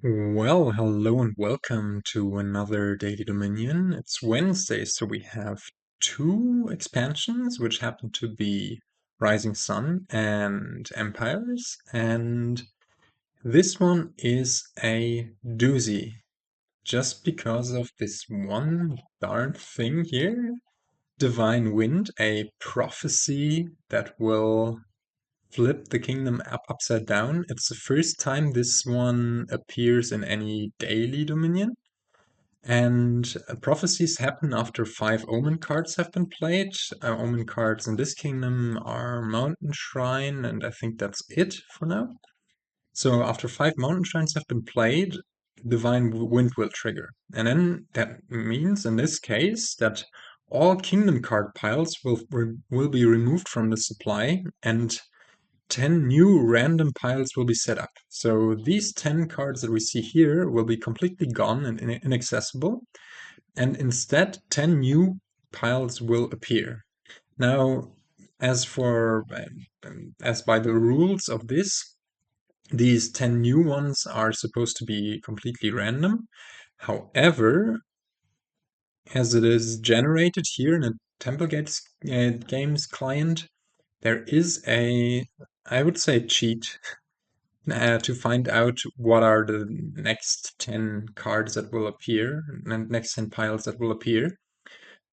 Well, hello and welcome to another Daily Dominion. It's Wednesday, so we have two expansions, which happen to be Rising Sun and Empires, and this one is a doozy, just because of this one darn thing here. Divine Wind, a prophecy that will flip the kingdom upside down. It's the first time this one appears in any daily dominion. And prophecies happen after 5 omen cards have been played. Omen cards in this kingdom are Mountain Shrine, and I think that's it for now. So after 5 mountain shrines have been played, Divine Wind will trigger. And then that means, in this case, that all kingdom card piles will be removed from the supply, and 10 new random piles will be set up. So these 10 cards that we see here will be completely gone and inaccessible, and instead 10 new piles will appear. Now, as for as by the rules of this, these 10 new ones are supposed to be completely random. However, as it is generated here in a Temple Games client, there is a, I would say, cheat to find out what are the next 10 cards that will appear, and next 10 piles that will appear.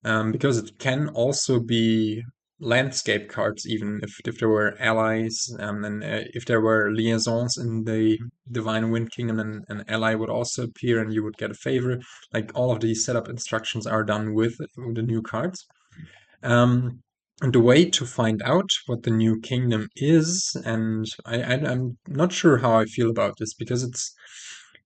Because it can also be landscape cards, even if there were allies, and if there were liaisons in the Divine Wind Kingdom, then an ally would also appear and you would get a favor. Like, all of these setup instructions are done with the new cards. Um, and the way to find out what the new kingdom is, and I'm not sure how I feel about this, because it's,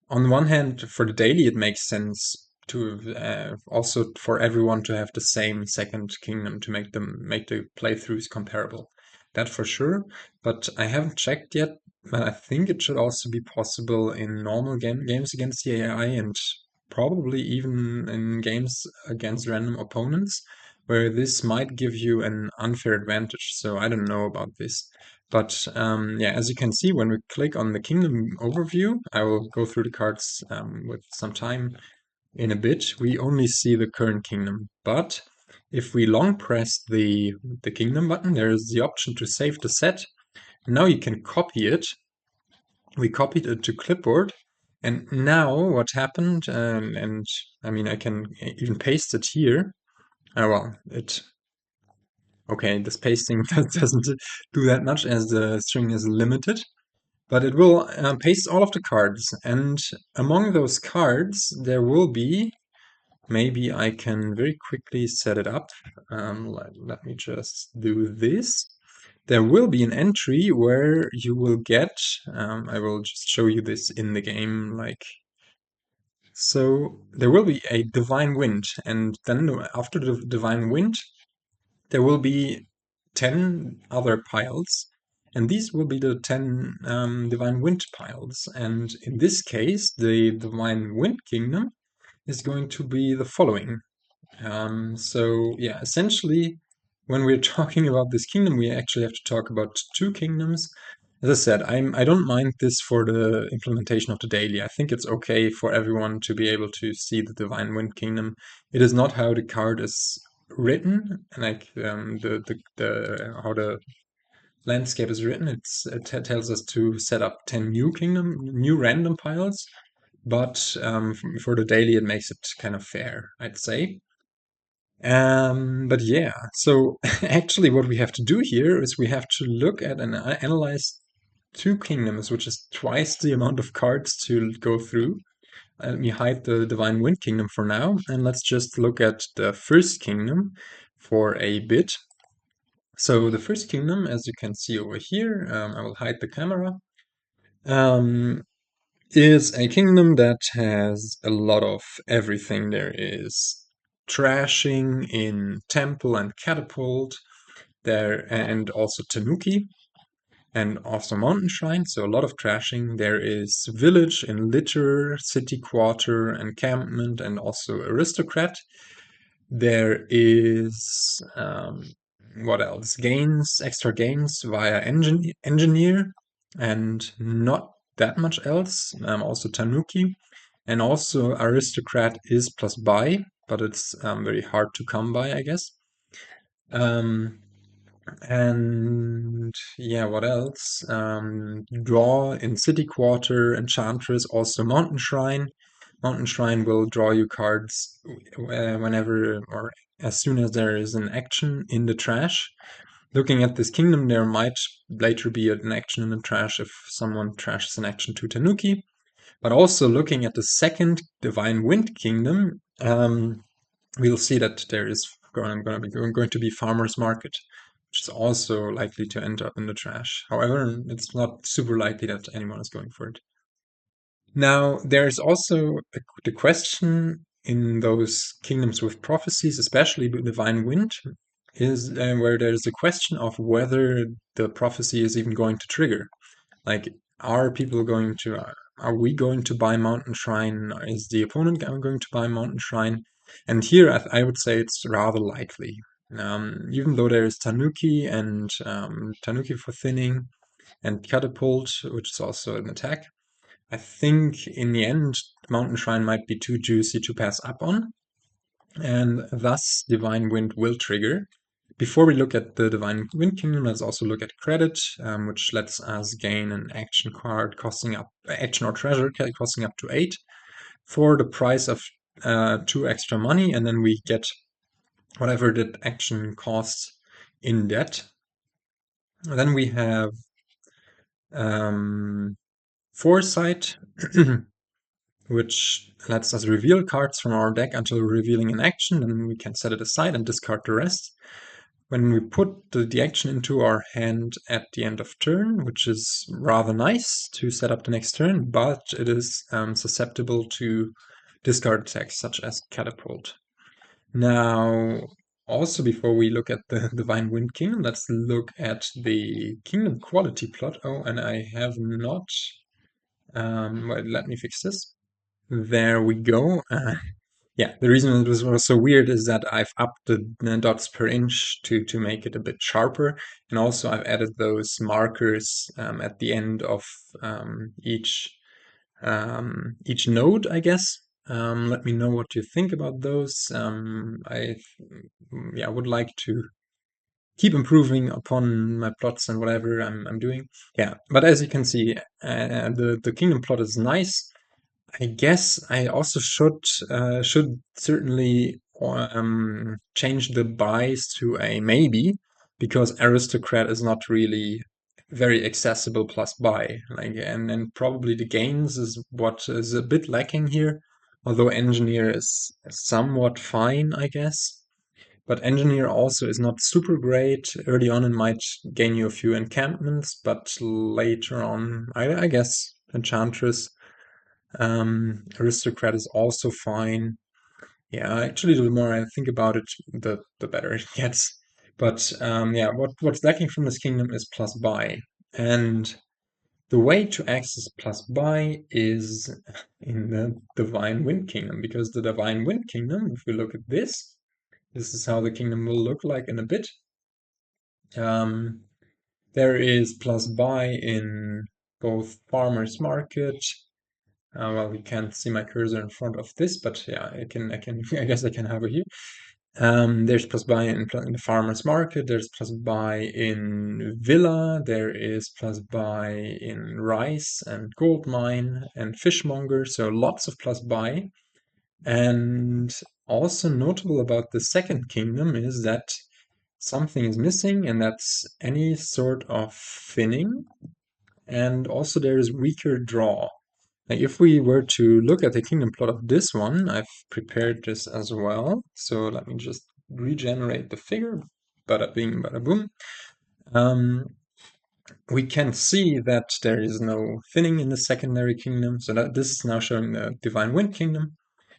on one hand, for the daily, it makes sense to also for everyone to have the same second kingdom to make the playthroughs comparable. That for sure, but I haven't checked yet. But I think it should also be possible in normal games against the AI, and probably even in games against random opponents, where this might give you an unfair advantage. So I don't know about this. But yeah, as you can see, when we click on the kingdom overview, I will go through the cards with some time in a bit. We only see the current kingdom. But if we long press the kingdom button, there is the option to save the set. Now you can copy it. We copied it to clipboard. And now what happened, and I mean, I can even paste it here. Well, okay, this pasting doesn't do that much as the string is limited, but it will paste all of the cards. And among those cards, there will be, maybe I can very quickly set it up. Let me just do this. There will be an entry where you will get, I will just show you this in the game, like, so there will be a Divine Wind, and then after the Divine Wind, there will be 10 other piles, and these will be the 10 Divine Wind piles. And in this case, the Divine Wind Kingdom is going to be the following. So yeah, essentially, when we're talking about this kingdom, we actually have to talk about two kingdoms. As I said, I don't mind this for the implementation of the daily. I think it's okay for everyone to be able to see the Divine Wind Kingdom. It is not how the card is written, like the how the landscape is written. It tells us to set up 10 new random piles, but for the daily, it makes it kind of fair, I'd say. But yeah, so actually what we have to do here is we have to look at and analyze two kingdoms, which is twice the amount of cards to go through. Let me hide the Divine Wind Kingdom for now, and let's just look at the first kingdom for a bit. So the first kingdom, as you can see over here, I will hide the camera, um, is a kingdom that has a lot of everything. There is trashing in Temple and Catapult, there, and also Tanuki, and also Mountain Shrine, so a lot of trashing. There is Village in Litter, City Quarter, Encampment, and also Aristocrat. There is, what else? Gains, extra gains via Engineer, and not that much else. Also Tanuki, and also Aristocrat is plus buy, but it's very hard to come by, I guess. Um, and yeah, what else? Draw in City Quarter, Enchantress, also Mountain Shrine. Mountain Shrine will draw you cards whenever or as soon as there is an action in the trash. Looking at this kingdom, there might later be an action in the trash if someone trashes an action to Tanuki. But also looking at the second Divine Wind Kingdom, we'll see that there is going to be Farmer's Market, which is also likely to end up in the trash. However, it's not super likely that anyone is going for it. Now, there's also the question in those kingdoms with prophecies, especially the Divine Wind, is where there's a question of whether the prophecy is even going to trigger. Like, are people going to, are we going to buy Mountain Shrine? Is the opponent going to buy Mountain Shrine? And here I would say it's rather likely. Even though there is Tanuki and Tanuki for thinning and Catapult, which is also an attack, I think in the end, Mountain Shrine might be too juicy to pass up on, and thus Divine Wind will trigger. Before we look at the Divine Wind Kingdom, let's also look at credit, which lets us gain an action card costing up, action or treasure costing up to 8 for the price of 2 extra money, and then we get whatever that action costs in debt. And then we have Foresight, which lets us reveal cards from our deck until revealing an action, and we can set it aside and discard the rest. When we put the action into our hand at the end of turn, which is rather nice to set up the next turn, but it is susceptible to discard attacks such as Catapult. Now, also before we look at the Divine Wind Kingdom, let's look at the Kingdom Quality plot. Oh, and I have not... wait, let me fix this. There we go. Yeah, the reason it was so weird is that I've upped the dots per inch to make it a bit sharper, and also I've added those markers at the end of each node, I guess. Let me know what you think about those. I would like to keep improving upon my plots and whatever I'm doing. Yeah, but as you can see, the kingdom plot is nice. I guess I also should certainly change the buys to a maybe, because Aristocrat is not really very accessible plus buy. Like, and probably the gains is what is a bit lacking here. Although Engineer is somewhat fine, I guess. But Engineer also is not super great. Early on, it might gain you a few encampments, but later on, I guess Enchantress. Aristocrat is also fine. Yeah, actually, the more I think about it, the better it gets. But yeah, what's lacking from this kingdom is plus buy. And the way to access plus buy is in the Divine Wind Kingdom, because the Divine Wind Kingdom, if we look at this is how the kingdom will look like in a bit. There is plus buy in both Farmer's Market. Well, we can't see my cursor in front of this, but yeah, I guess I can have it here. There's plus buy in the Farmer's Market. There's plus buy in Villa. There is plus buy in Rice and Gold Mine and Fishmonger. So lots of plus buy. And also notable about the second kingdom is that something is missing, and that's any sort of thinning. And also there is weaker draw. Now, if we were to look at the kingdom plot of this one, I've prepared this as well. So let me just regenerate the figure. Bada bing, bada boom. We can see that there is no thinning in the secondary kingdom. So that this is now showing the Divine Wind Kingdom.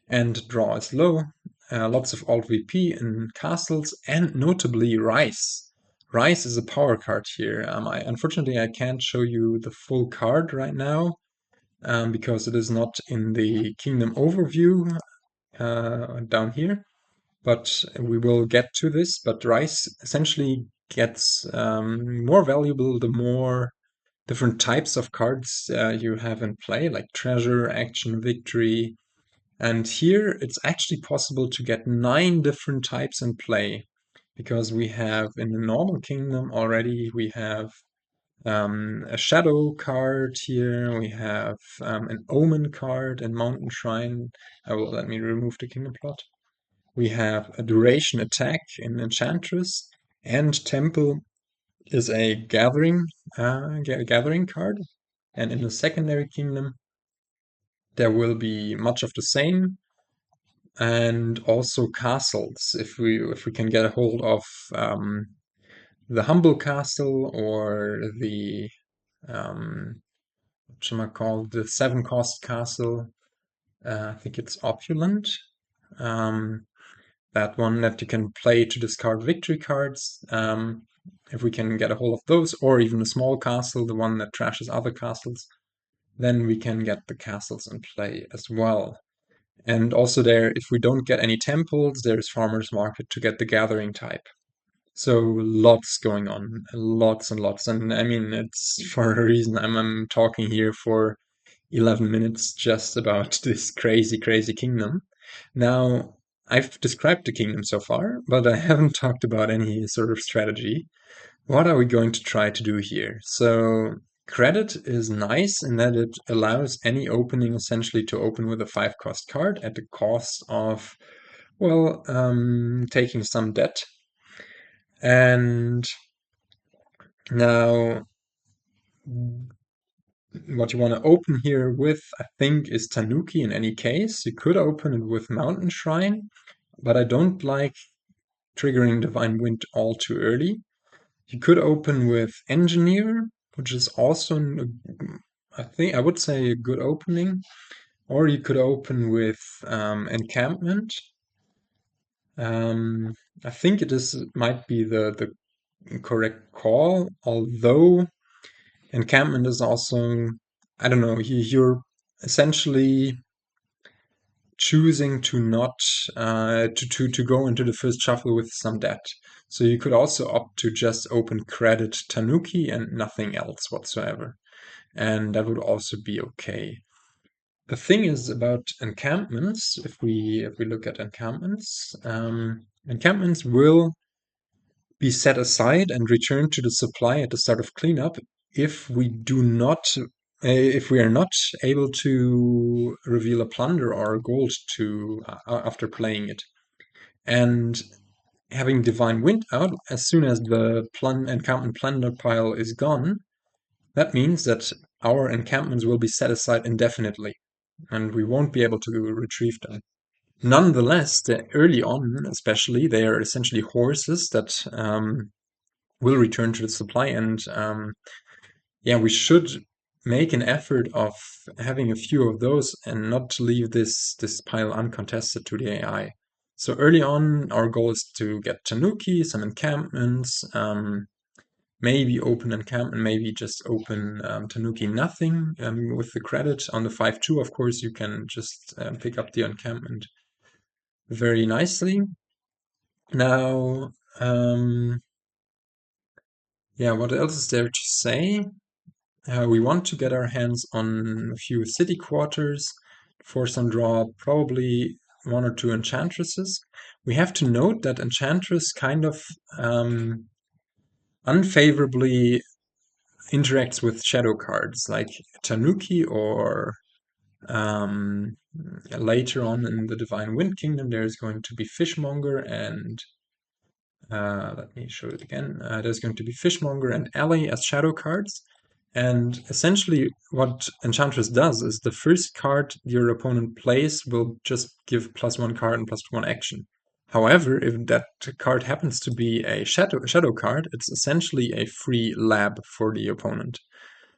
And draw is low. Lots of alt VP in castles, and notably Rice. Rice is a power card here. Unfortunately, I can't show you the full card right now. Because it is not in the kingdom overview down here, but we will get to this. But Rice essentially gets more valuable the more different types of cards you have in play, like treasure, action, victory. And here it's actually possible to get 9 different types in play, because we have in the normal kingdom already, we have a shadow card here, we have an omen card and mountain shrine. Let me remove the kingdom plot. We have a duration attack in enchantress, and temple is a gathering card. And in the secondary kingdom, there will be much of the same, and also castles. If we can get a hold of the humble castle, or the what should I call the 7-cost castle? I think it's opulent. That one that you can play to discard victory cards. If we can get a hold of those, or even a small castle, the one that trashes other castles, then we can get the castles in play as well. And also there, if we don't get any temples, there's Farmer's Market to get the gathering type. So lots going on, lots and lots. And I mean, it's for a reason I'm talking here for 11 minutes just about this crazy, crazy kingdom. Now, I've described the kingdom so far, but I haven't talked about any sort of strategy. What are we going to try to do here? So, credit is nice in that it allows any opening essentially to open with a 5-cost card at the cost of, well, taking some debt. And now, what you want to open here with, I think, is Tanuki in any case. You could open it with Mountain Shrine, but I don't like triggering Divine Wind all too early. You could open with Engineer, which is also, I think, I would say a good opening. Or you could open with Encampment. I think might be the correct call, although Encampment is also, I don't know, you're essentially choosing to not to go into the first shuffle with some debt. So you could also opt to just open credit Tanuki and nothing else whatsoever, and that would also be okay. The thing is about encampments, if we look at encampments, encampments will be set aside and returned to the supply at the start of cleanup if we do not if we are not able to reveal a plunder or a gold to after playing it. And having Divine Wind out, as soon as the encampment plunder pile is gone, that means that our encampments will be set aside indefinitely, and we won't be able to retrieve them. Nonetheless, early on, especially, they are essentially horses that will return to the supply, and yeah, we should make an effort of having a few of those and not leave this pile uncontested to the AI. So early on, our goal is to get Tanuki, some encampments, maybe open encampment, maybe just open Tanuki nothing with the credit. On the 5-2, of course, you can just pick up the encampment very nicely. Now, yeah, what else is there to say? We want to get our hands on a few city quarters for some draw, probably 1 or 2 enchantresses. We have to note that enchantress kind of unfavorably interacts with shadow cards like Tanuki, or later on in the Divine Wind Kingdom there's going to be Fishmonger and let me show it again. There's going to be Fishmonger and Alley as shadow cards. And essentially what Enchantress does is the first card your opponent plays will just give +1 card and +1 action. However, if that card happens to be a shadow card, it's essentially a free lab for the opponent.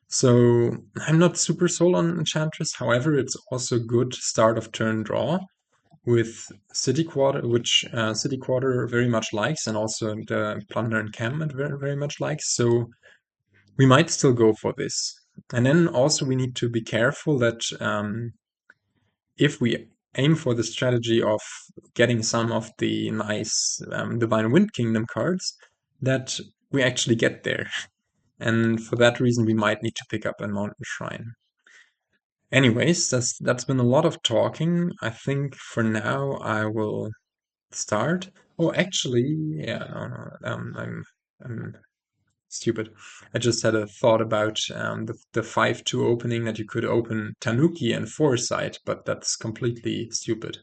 So I'm not super sold on Enchantress. However, it's also a good start of turn draw with City Quarter, which City Quarter very much likes, and also the Plunder Encampment very, very much likes. So we might still go for this. And then also we need to be careful that if we aim for the strategy of getting some of the nice Divine Wind Kingdom cards, that we actually get there. and for that reason we might need to pick up a mountain shrine. Anyways, that's been a lot of talking. I think for now I will start. Oh, actually, yeah, I'm stupid. I just had a thought about the 5-2 opening that you could open Tanuki and Foresight, but that's completely stupid.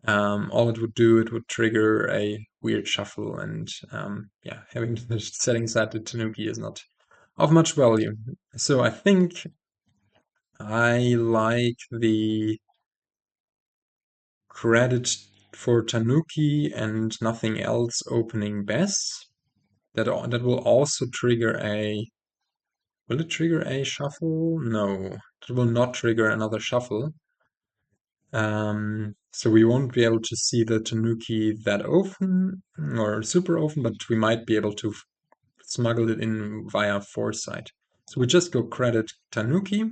All it would do, it would trigger a weird shuffle, and yeah, having the settings set to Tanuki is not of much value. So I think I like the credit for Tanuki and nothing else opening best. That will also trigger a... Will it trigger a shuffle? No, it will not trigger another shuffle. So we won't be able to see the Tanuki that often or super often, but we might be able to smuggle it in via Foresight. So we just go credit Tanuki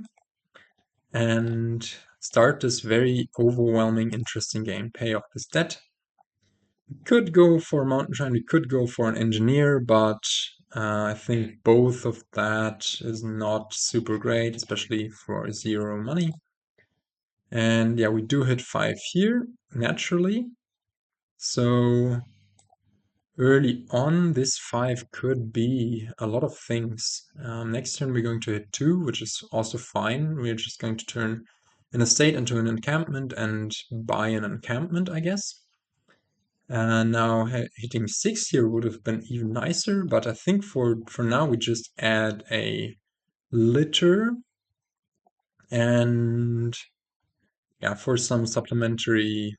and start this very overwhelming, interesting game. Pay off this debt. We could go for Mountain Shrine, we could go for an Engineer, but I think both of that is not super great, especially for 0 money. And yeah, we do hit 5 here, naturally. So early on, this 5 could be a lot of things. Next turn, we're going to hit 2, which is also fine. We're just going to turn an estate into an encampment and buy an encampment, I guess. Now hitting 6 here would have been even nicer, but I think for now we just add a litter and yeah, for some supplementary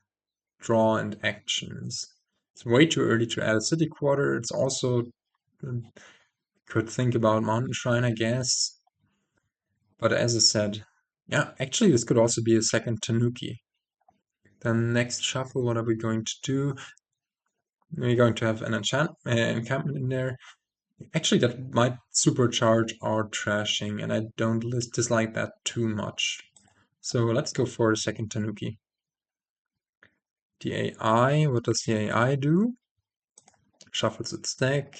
draw and actions. It's way too early to add a city quarter. It's also could think about Mountain Shrine, I guess. But as I said, yeah, actually this could also be a second Tanuki. Then next shuffle, what are we going to do? We're going to have an encampment in there. Actually, that might supercharge our trashing, and I don't dislike that too much. So let's go for a second Tanuki. The AI, what does the AI do? Shuffles its deck,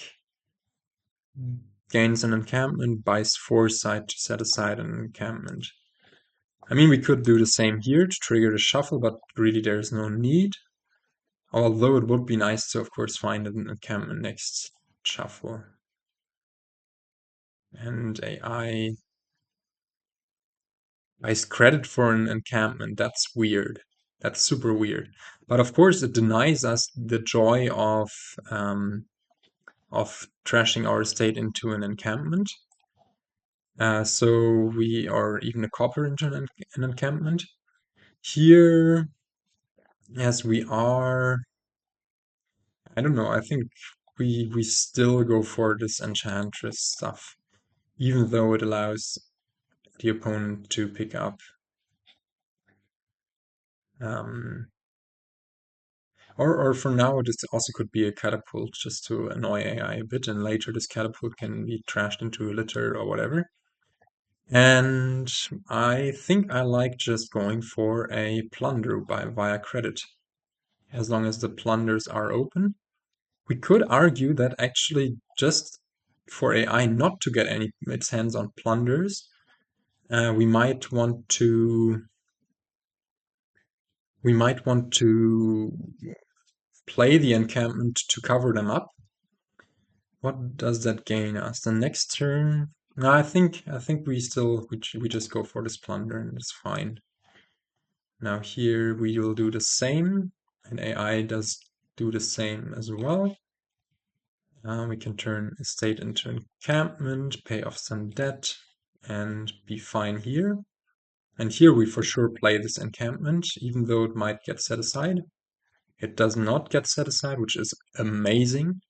gains an encampment, buys Foresight to set aside an encampment. I mean, we could do the same here to trigger the shuffle, but really there's no need. Although it would be nice to, of course, find an encampment next shuffle. And AI buys credit for an encampment. That's weird. That's super weird. But of course, it denies us the joy of trashing our estate into an encampment. So we are even a copper into an encampment. Here, as we are, I don't know, I think we still go for this Enchantress stuff, even though it allows the opponent to pick up. Or for now, this also could be a catapult just to annoy AI a bit, and later this catapult can be trashed into a litter or whatever. And I think I like just going for a plunder via credit, as long as the plunders are open. We could argue that actually just for AI not to get its hands on plunders, we might want to play the encampment to cover them up. What does that gain us? The next turn? No, I think we just go for this plunder and it's fine. Now here we will do the same, and AI does do the same as well. We can turn estate into encampment, pay off some debt, and be fine here. And here we for sure play this encampment, even though it might get set aside. It does not get set aside, which is amazing.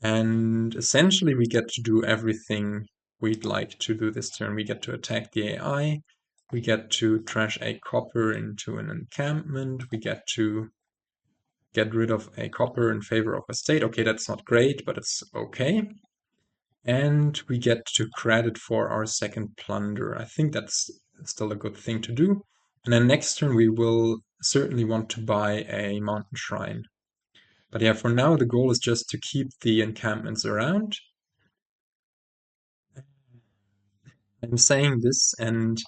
And essentially we get to do everything we'd like to do this turn. We get to attack the AI, we get to trash a copper into an encampment, we get to get rid of a copper in favor of a state. Okay, that's not great, but it's okay. And we get to credit for our second plunder. I think that's still a good thing to do. And then next turn we will certainly want to buy a mountain shrine. But yeah, for now the goal is just to keep the encampments around. I'm saying this and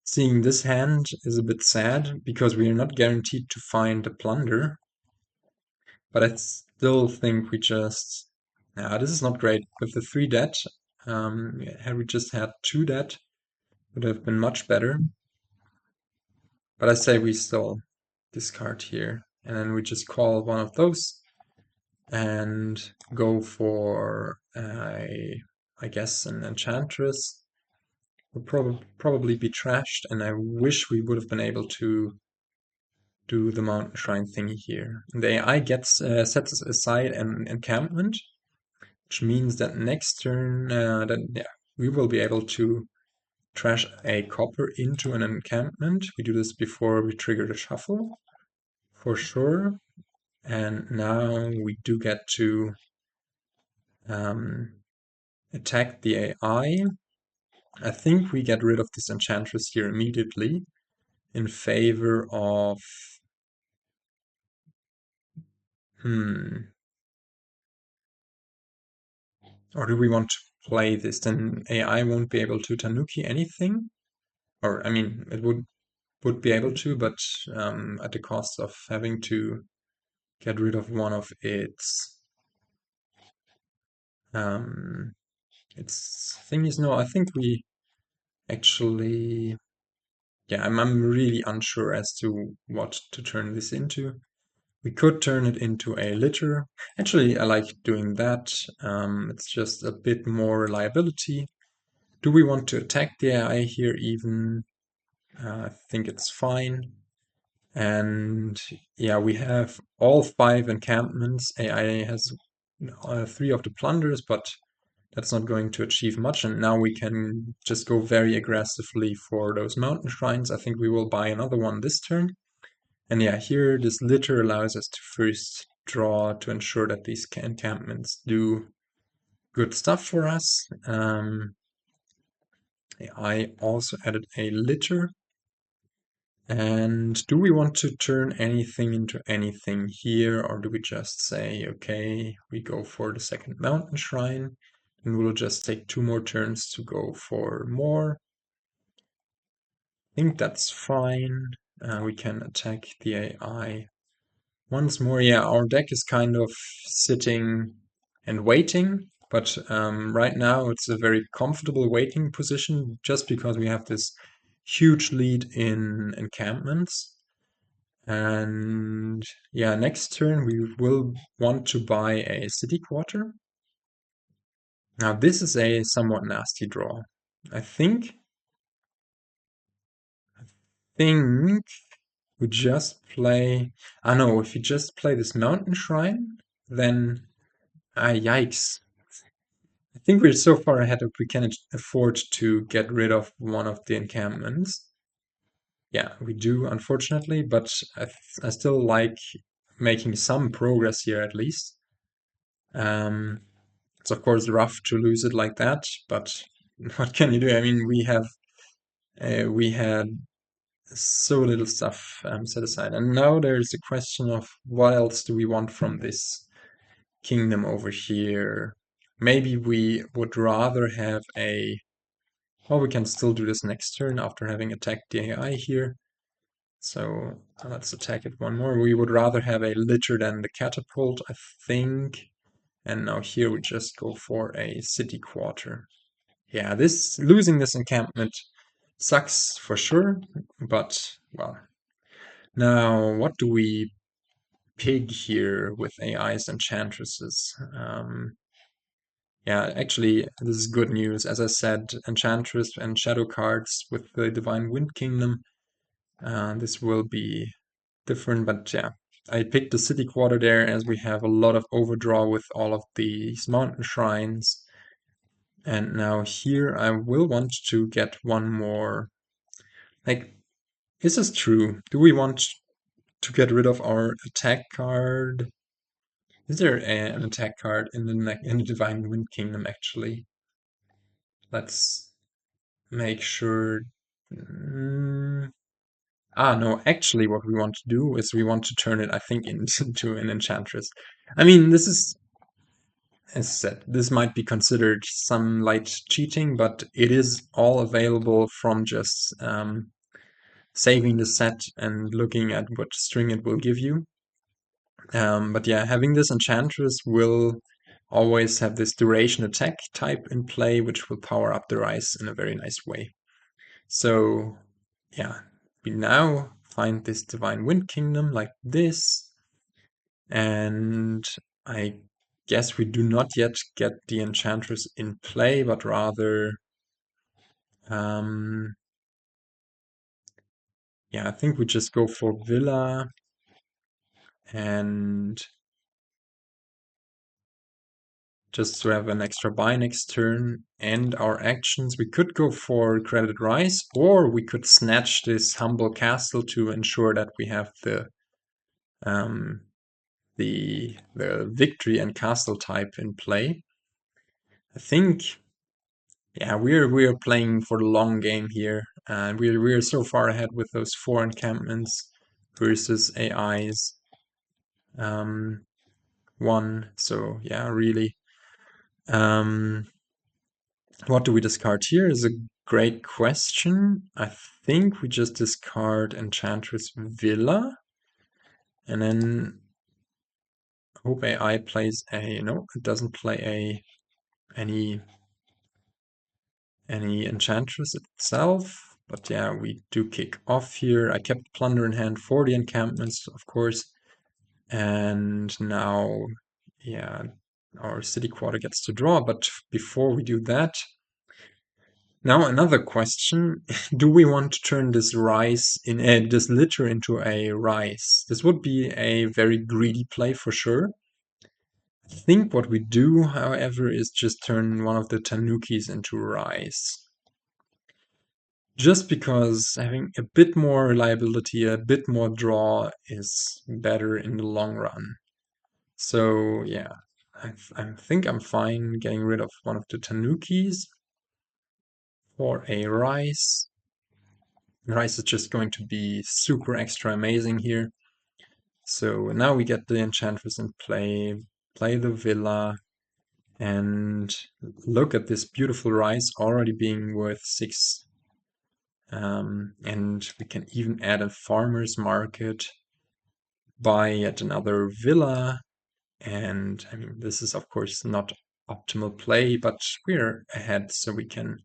seeing this hand is a bit sad because we are not guaranteed to find a plunder, but I still think we just... this is not great. With the 3 dead, had we just had 2 dead, would have been much better. But I say we still discard here, and then we just call one of those and go for I guess an Enchantress. Would probably be trashed, and I wish we would have been able to do the Mountain Shrine thingy here. And the AI sets aside an encampment, which means that next turn, we will be able to trash a copper into an encampment. We do this before we trigger the shuffle, for sure. And now we do get to attack the AI. I think we get rid of this Enchantress here immediately in favor of... Or do we want to play this? Then AI won't be able to Tanuki anything? Or, I mean, it would be able to, but at the cost of having to get rid of one of its thingies. No, I think we actually... Yeah, I'm really unsure as to what to turn this into. We could turn it into a litter. Actually, I like doing that. It's just a bit more reliability. Do we want to attack the AI here even? I think it's fine. And yeah, we have all 5 encampments. AI has 3 of the plunders, but that's not going to achieve much. And now we can just go very aggressively for those mountain shrines. I think we will buy another one this turn. And yeah, here this litter allows us to first draw to ensure that these encampments do good stuff for us. I also added a litter. And do we want to turn anything into anything here, or do we just say, okay, we go for the second mountain shrine, and we'll just take 2 more turns to go for more? I think that's fine. We can attack the AI once more. Yeah, our deck is kind of sitting and waiting, but right now it's a very comfortable waiting position just because we have this huge lead in encampments. And yeah, next turn we will want to buy a city quarter. Now this is a somewhat nasty draw. I think we just play... no, if you just play this mountain shrine, then yikes. I think we're so far ahead that we can afford to get rid of one of the encampments. Yeah, we do, unfortunately, but I still like making some progress here at least. It's of course rough to lose it like that, but what can you do? I mean, we had so little stuff set aside, and now there's a question of what else do we want from this kingdom over here? Maybe we would rather have a... Well, we can still do this next turn after having attacked the AI here. So let's attack it one more. We would rather have a litter than the catapult, I think. And now here we just go for a city quarter. Yeah, losing this encampment sucks for sure, but well. Now, what do we pig here with AIs and enchantresses? Yeah, actually, this is good news. As I said, enchantress and shadow cards with the Divine Wind Kingdom. This will be different, but yeah. I picked the city quarter there as we have a lot of overdraw with all of these mountain shrines. And now here I will want to get one more. Like, is this true? Do we want to get rid of our attack card? Is there an attack card in the Divine Wind Kingdom actually? Let's make sure. No, actually what we want to do is we want to turn it, I think, into an enchantress. I mean, this is as said, this might be considered some light cheating, but it is all available from just saving the set and looking at what string it will give you. But yeah, having this Enchantress will always have this duration attack type in play, which will power up the Rise in a very nice way. So yeah, we now find this Divine Wind Kingdom like this, and I guess we do not yet get the Enchantress in play, but rather, yeah, I think we just go for Villa and just to have an extra buy next turn and our actions. We could go for Credit Rise, or we could snatch this Humble Castle to ensure that we have um, the victory and castle type in play. I think, yeah, we're playing for the long game here, and we're so far ahead with those 4 encampments versus AI's 1. So yeah, really. What do we discard here is a great question. I think we just discard Enchantress Villa, and then hope AI plays a, no, it doesn't play any Enchantress itself. But yeah, we do kick off here. I kept Plunder in hand for the encampments, of course. And now, yeah, our city quarter gets to draw. But before we do that, now another question. Do we want to turn this this litter into a rise? This would be a very greedy play for sure. I think what we do, however, is just turn one of the Tanukis into rise. Just because having a bit more reliability, a bit more draw is better in the long run. So yeah, I think I'm fine getting rid of one of the Tanukis for a Rice. Rice is just going to be super extra amazing here. So now we get the Enchantress in play the Villa, and look at this beautiful Rice already being worth 6. And we can even add a farmer's market, buy yet another villa, and I mean, this is of course not optimal play, but we're ahead, so we can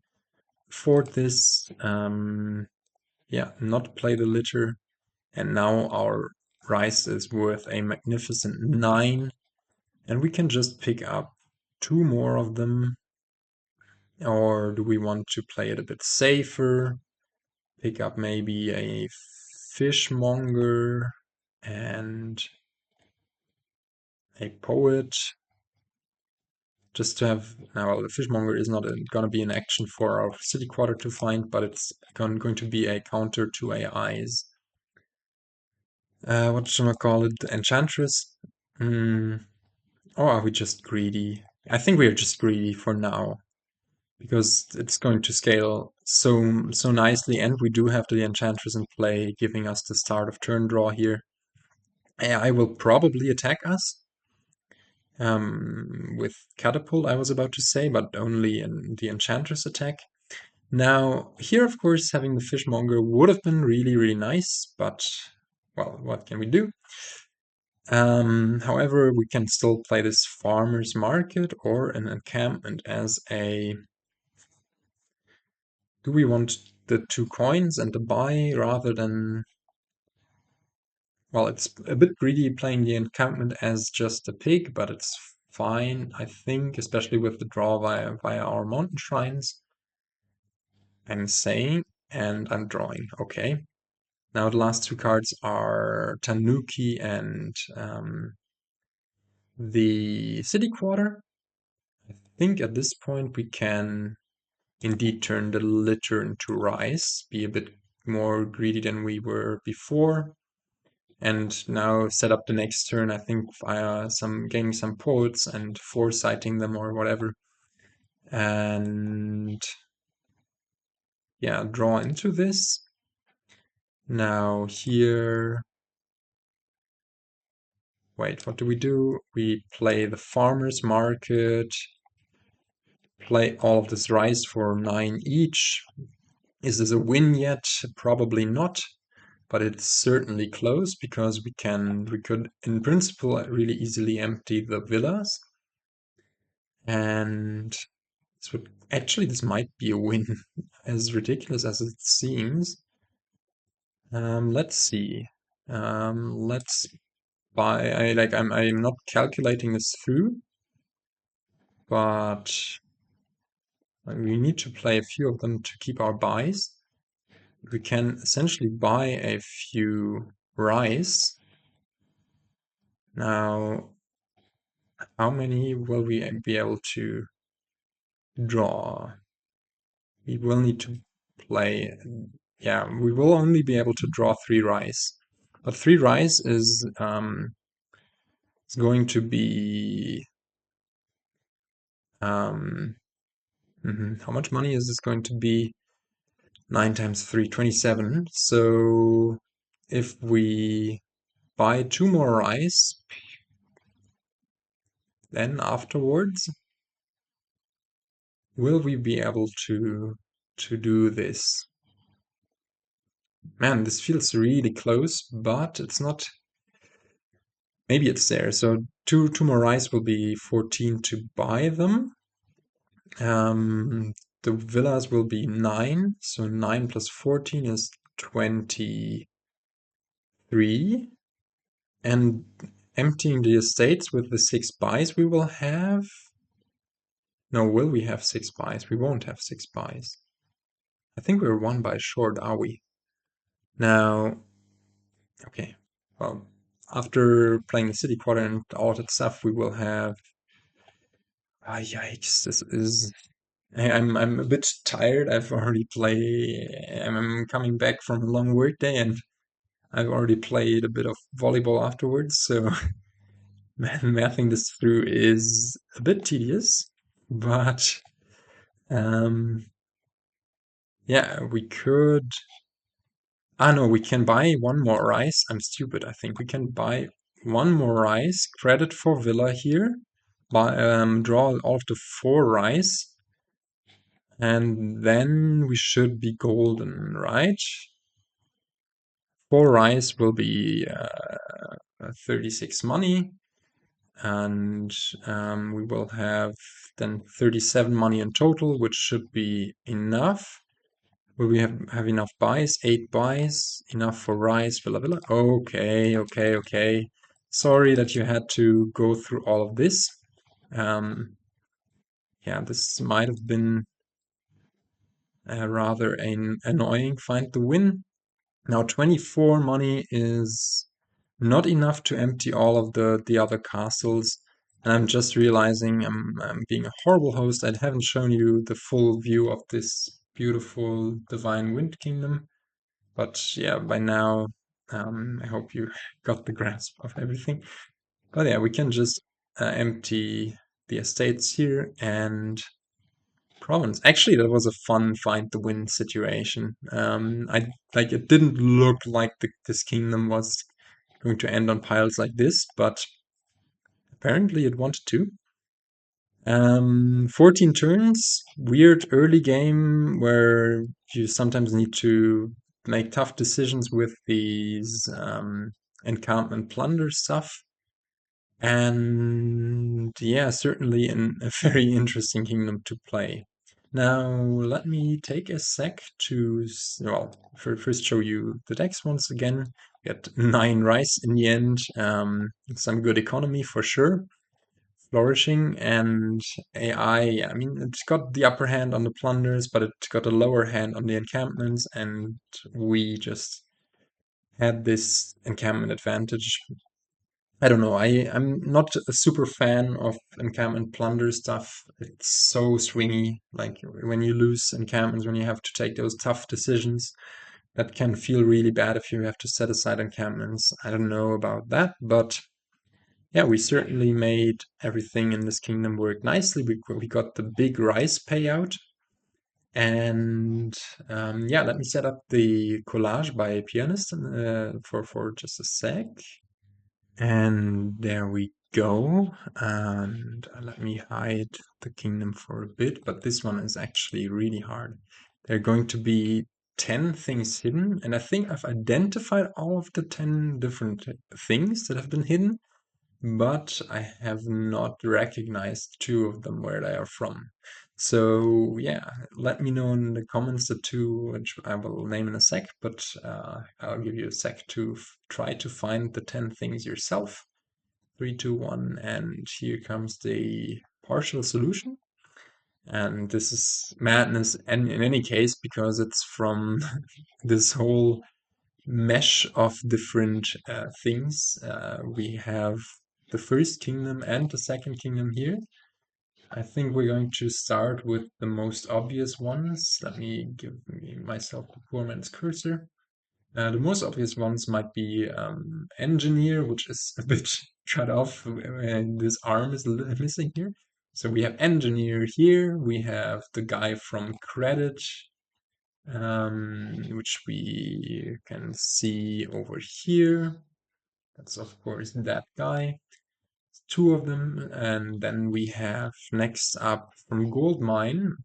afford this. Yeah, not play the litter, and now our rice is worth a magnificent 9, and we can just pick up 2 more of them. Or do we want to play it a bit safer? Pick up maybe a fishmonger and a poet, just to have. Now, well, the fishmonger is not going to be an action for our city quarter to find, but it's going to be a counter to AI's. What should I call it? Enchantress? Or are we just greedy? I think we are just greedy for now, because it's going to scale so nicely, and we do have the Enchantress in play, giving us the start of turn draw here. AI will probably attack us with Catapult, I was about to say, but only in the Enchantress attack. Now, here, of course, having the Fishmonger would have been really, really nice, but, well, what can we do? However, we can still play this Farmer's Market or an Encampment as a... Do we want the 2 coins and the buy rather than... Well, it's a bit greedy playing the Encampment as just a pig, but it's fine, I think, especially with the draw via our Mountain Shrines. I'm saying, and I'm drawing. Okay. Now the last 2 cards are Tanuki and the City Quarter. I think at this point we can indeed turn the litter into rice, be a bit more greedy than we were before, and now set up the next turn, I think, via getting some poets and foresighting them or whatever, and yeah, draw into this. Now here, wait, what do? We play the farmer's market, play all of this rice for 9 each. Is this a win yet? Probably not, but it's certainly close because we could in principle really easily empty the villas. And this might be a win, as ridiculous as it seems. Let's see. Let's buy. I'm not calculating this through, but we need to play a few of them to keep our buys. We can essentially buy a few rice. Now, how many will we be able to draw? We will need to play. Yeah, we will only be able to draw 3 rice. But 3 rice is going to be how much money is this going to be? 9 times 3, 27. So if we buy 2 more rice, then afterwards, will we be able to do this? Man, this feels really close, but it's not. Maybe it's there. So two more rice will be 14 to buy them. The villas will be 9, so 9 plus 14 is 23. And emptying the estates with the 6 buys we will have. No, will we have 6 buys? We won't have 6 buys. I think we're 1 buy short, are we? Now, okay, well, after playing the city quarter and all that stuff, we will have. Yikes! This is. I'm a bit tired. I've already played. I'm coming back from a long work day, and I've already played a bit of volleyball afterwards. So mathing this through is a bit tedious, but yeah, we could. Ah, no, we can buy 1 more rice. I'm stupid. I think we can buy 1 more rice. Credit for villa here. Draw all of the 4 rice. And then we should be golden, right? 4 rice will be 36 money. And we will have then 37 money in total, which should be enough. Will we have enough buys? 8 buys, enough for rice, villa. Okay. Sorry that you had to go through all of this. Yeah, this might have been rather annoying. Find the win. Now 24 money is not enough to empty all of the other castles. And I'm just realizing I'm being a horrible host. I haven't shown you the full view of this beautiful Divine Wind Kingdom. But yeah, by now, I hope you got the grasp of everything. But yeah, we can just empty the estates here and province. Actually, that was a fun find the win situation. It didn't look like this kingdom was going to end on piles like this, but apparently it wanted to. 14 turns, weird early game where you sometimes need to make tough decisions with these encampment plunder stuff. And yeah, certainly a very interesting kingdom to play. Now, let me take a sec to, well, first show you the decks once again. We got 9 rice in the end, some good economy for sure. Flourishing and AI, I mean, it's got the upper hand on the plunders, but it got a lower hand on the encampments, and we just had this encampment advantage. I don't know, I'm not a super fan of encampment plunder stuff. It's so swingy, like when you lose encampments, when you have to take those tough decisions, that can feel really bad if you have to set aside encampments. I don't know about that, but yeah, we certainly made everything in this kingdom work nicely. We got the big rice payout. And yeah, let me set up the collage by Pianist for just a sec. And there we go. And let me hide the kingdom for a bit, but this one is actually really hard. There are going to be 10 things hidden, and I think I've identified all of the 10 different things that have been hidden, but I have not recognized two of them where they are from. So yeah, let me know in the comments the two, which I will name in a sec, but I'll give you a sec to try to find the 10 things yourself. 3, 2, 1, and here comes the partial solution. And this is madness, and in any case, because it's from this whole mesh of different things. We have the first kingdom and the second kingdom here. I think we're going to start with the most obvious ones. Let me give myself the poor man's cursor. The most obvious ones might be engineer, which is a bit cut off, and this arm is missing here. So we have engineer here. We have the guy from credit, which we can see over here. That's of course that guy. Two of them, and then we have next up from gold mine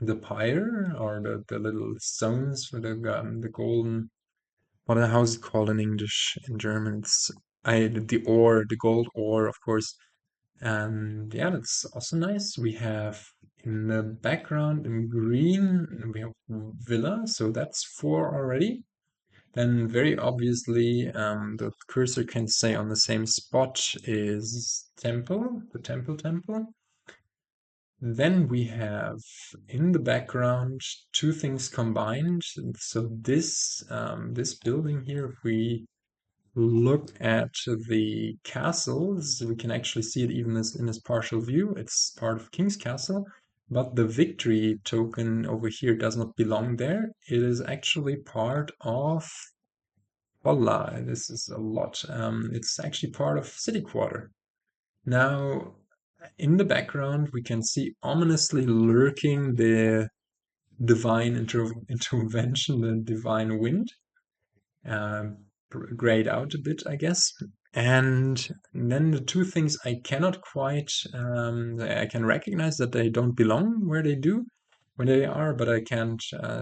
the pyre, or the little stones for the golden. How is it called in English? In German, it's the ore, the gold ore, of course. And yeah, that's also nice. We have in the background in green, we have villa, so that's 4 already. Then very obviously, the cursor can stay on the same spot is temple, the temple. Then we have in the background two things combined. So this building here, if we look at the castles, we can actually see it even in this partial view. It's part of King's Castle, but the victory token over here does not belong there. It is actually part of Holla. This is a lot. It's actually part of City Quarter. Now, in the background, we can see ominously lurking the divine intervention, the divine wind. Grayed out a bit, I guess. And then the two things I cannot quite, I can recognize that they don't belong where they do, where they are, but I can't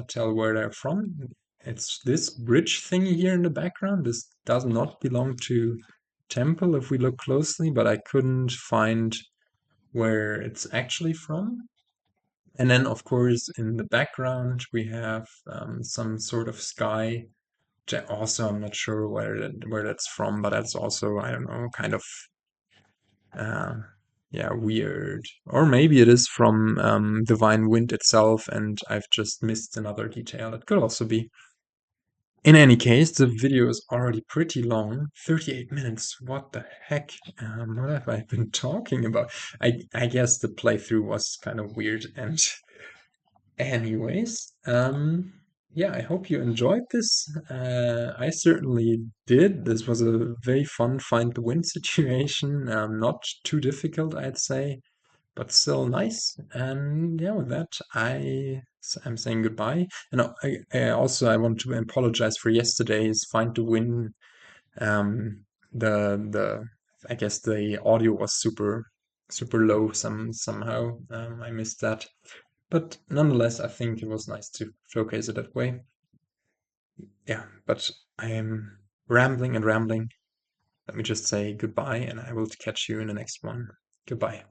tell where they're from. It's this bridge thingy here in the background. This does not belong to Temple if we look closely, but I couldn't find where it's actually from. And then, of course, in the background, we have some sort of sky. Also, I'm not sure where that's from, but that's also, I don't know, kind of uh, yeah, weird. Or maybe it is from Divine Wind itself, and I've just missed another detail. It could also be. In any case, the video is already pretty long, 38 minutes. What the heck? What have I been talking about? I guess the playthrough was kind of weird, and anyways, yeah, I hope you enjoyed this. I certainly did. This was a very fun find the win situation. Not too difficult, I'd say, but still nice. And yeah, with that, I'm saying goodbye. And I want to apologize for yesterday's find the win. The I guess the audio was super low somehow. I missed that. But nonetheless, I think it was nice to showcase it that way. Yeah, but I am rambling and rambling. Let me just say goodbye, and I will catch you in the next one. Goodbye.